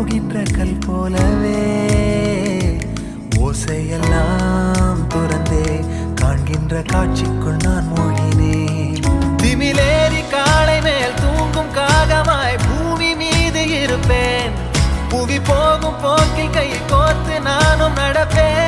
போகின்ற கல் போலவே ஓசையெல்லாம் துறந்தே காண்கின்ற காட்சிக்குள் நான் மூழ்கினேன். திமிலேறி காளை மேல் தூங்கும் காகமாய் பூமி மீது இருப்பேன். புவி போகும் போக்கில் கை கோர்த்து நானும் நடப்பேன்.